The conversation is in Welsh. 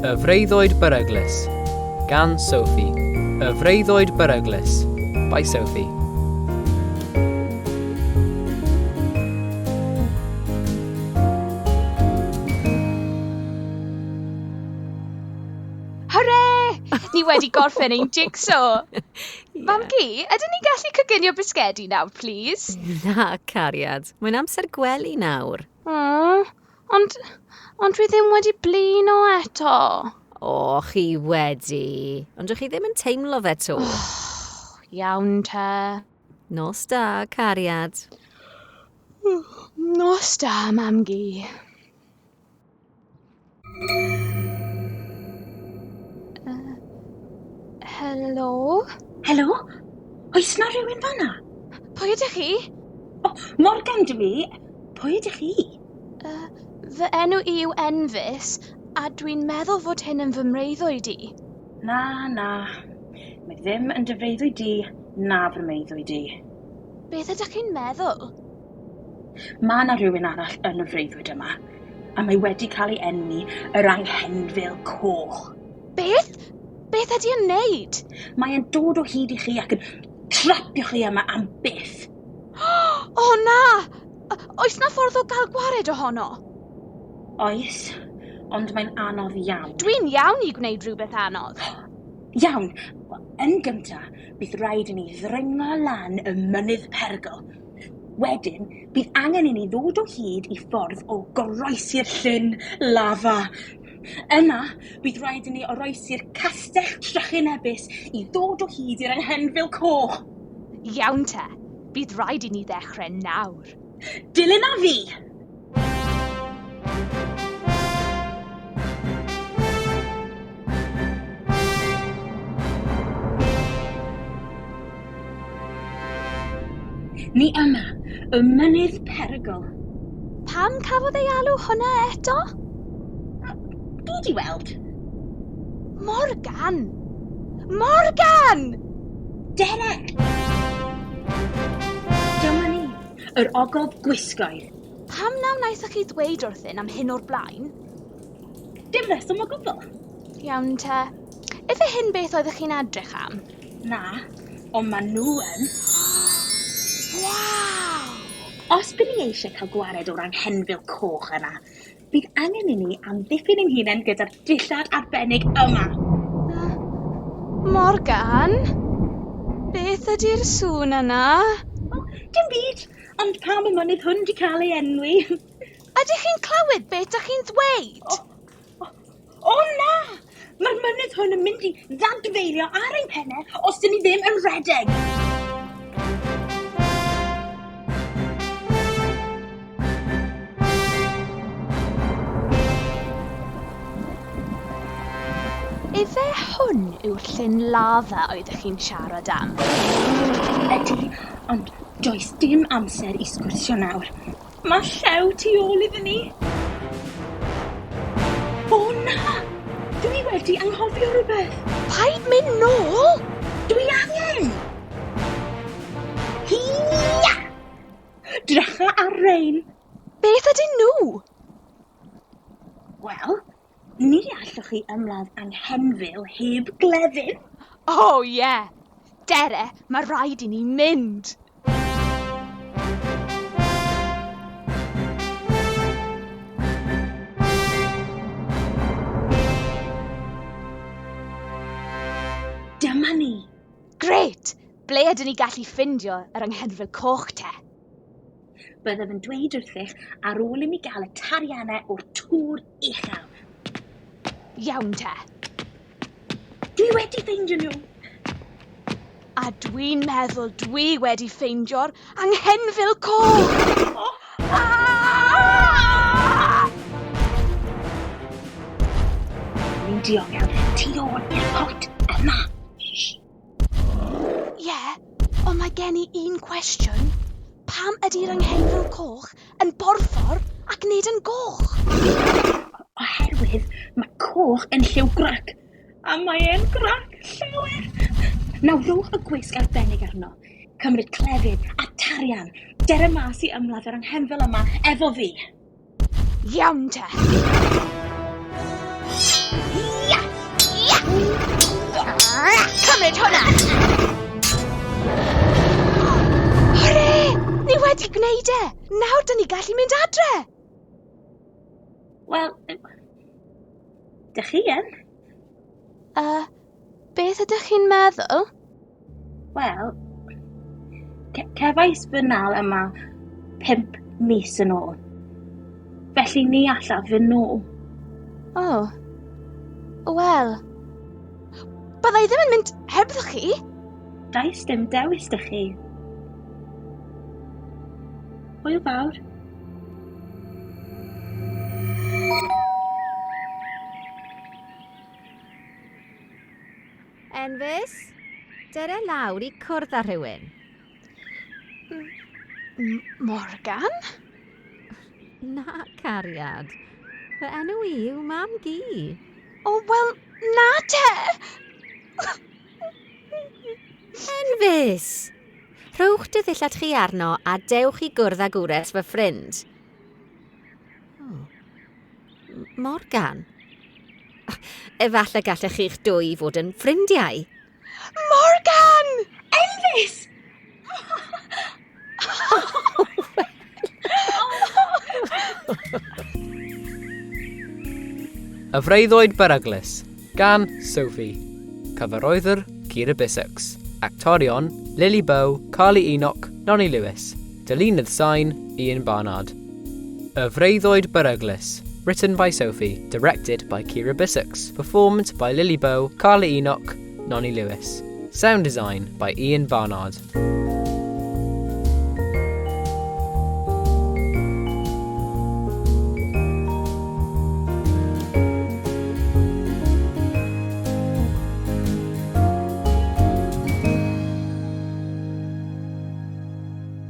Y Freuddwyd Beryglus. Gan Sophie. Y Freuddwyd Beryglus. By Sophie. Hooray! Ni wedi gorffen ein jigsaw. Mam Gi, ydyn ni gallu coginio bisgedi nawr, please? Na, cariad. Mae'n amser gwely nawr. Ond dwi ddim wedi blino eto. O, chi wedi. Ond ydych chi ddim yn teimlo fe to. Iawn te. Nos da, cariad. Nos da, Mam Gi. Helo? Helo? Oes na rhywun fanna? Pwy ydych chi? O, Morgan dwi. Pwy ydych chi? Fy enw i yw Enfys, a dwi'n meddwl fod hyn yn fy mreiddwyd i. Na. Mae ddim yn dy freuddwyd di, na fy mreiddwyd di. Beth ydych chi'n meddwl? Mae na rhywun arall yn y freuddwyd yma, a mae wedi cael ei enwi yr anghenfil coch. Beth? Beth ydi yn neud? Mae e'n dod o hyd i chi ac yn trapio chi yma am byth. O na! Oes na ffordd o gael gwared ohono? Oes, ond mae'n anodd iawn. Dwi'n iawn i gwneud rhywbeth anodd. Iawn, yn gyntaf, bydd rhaid i ni ddringo lan y mynydd perygl. Wedyn, bydd angen i ni ddod o hyd i ffordd o goroesi'r llyn lafa. Yna, bydd rhaid i ni oroesi'r castell trychinebus i ddod o hyd i'r anghenfil coch. Iawn te, bydd rhaid i ni ddechrau nawr. Dilyn a fi! Ni yma, y mynydd perygl. Pam cafodd ei alw hwnna eto? Gyd i weld. Morgan! Morgan! Derek! Dyma ni, yr ogof gwisgoedd. Pam na wnaethoch chi ddweud wrthyn am hyn o'r blaen? Dim reswm o gwbl. Iawn te. Ife hyn beth oeddech chi'n edrych am? Na, ond maen nhw yn. Waw! Os bydd ni eisiau cael gwared o'r anghenfil coch yna, bydd angen i ni amddiffyn ein hunain gyda'r dillad arbennig yma. Morgan? Beth ydy'r sŵn yna? Dim byd, ond pam y mynydd hwn wedi cael ei enwi. Ydych chi'n clywed beth ydych chi'n ddweud? O na! Mae'r mynydd hwn yn mynd i ddadfeirio ar ein pennau os dyn ni ddim yn redeg. Ife hwn yw'r llyn lafa oeddech chi'n siarad am? Ydy, ond does dim amser i sgwrsio nawr. Mae llew tu ôl iddyn ni. O na! Dwi wedi anghofio rhywbeth. Paid mynd nôl! Dwi angen! Hia! Drycha ar rein. Beth ydyn nhw? Wel, ni allwch chi ymladd anghenfil heb glefyn. O ie! Dere, mae rhaid i ni mynd. Dyma ni. Gret! Ble ydyn ni gallu ffindio yr anghenfil coch te? Byddaf yn dweud wrthych ar ôl i mi gael y tariannau o'r tŵr uchel. Iawn te. Dwi wedi ffeindio nhw. A dwi'n meddwl dwi wedi ffeindio'r anghenfil coch. Ni'n diogel tu ôl i'r pot yma. Ie, ond mae gen i un cwestiwn. Pam ydy'r anghenfil coch yn borffor ac nid yn goch? Oherwydd mae coch yn lliw grac, a mae e'n grac llawer. Nawr rowch y gwisg arbennig arno. Cymryd clefyd a tarian. Dere mas i ymladd yr anghenfil yma efo fi. Iawn te. Nawr dyn ni gallu mynd adre! Wel, dych chi yn? Beth ydych chi'n meddwl? Wel, cefais bynnal yma 5 mis yn ôl. Felly ni alla fy nôl. Wel... Byddai ddim yn mynd hebddoch chi? Does dim dewis dych chi. Hwyl fawr. Enfys, dere lawr i cwrdd â rhywun. Morgan? Na, cariad. Fy enw I yw Mam Gi. Wel, na te! Enfys! Rhowch dy ddillad chi arno a dewch i gwrdd â gwres fy ffrind. Morgan? Efallai gallech chi'ch dwy fod yn ffrindiau. Morgan! Enfys! Y Freuddwyd Beryglus, Gan Sophie. Cyfarwyddwr, Bissex. Actorion, Beau, Carlie, Enoch, Lewis. Dylunedd sain, Ian Barnard. Y Freuddwyd Beryglus, written by Sophie, directed by Bissex, performed by Beau, Carlie, Enoch, Lewis. Sound design by Ian Barnard.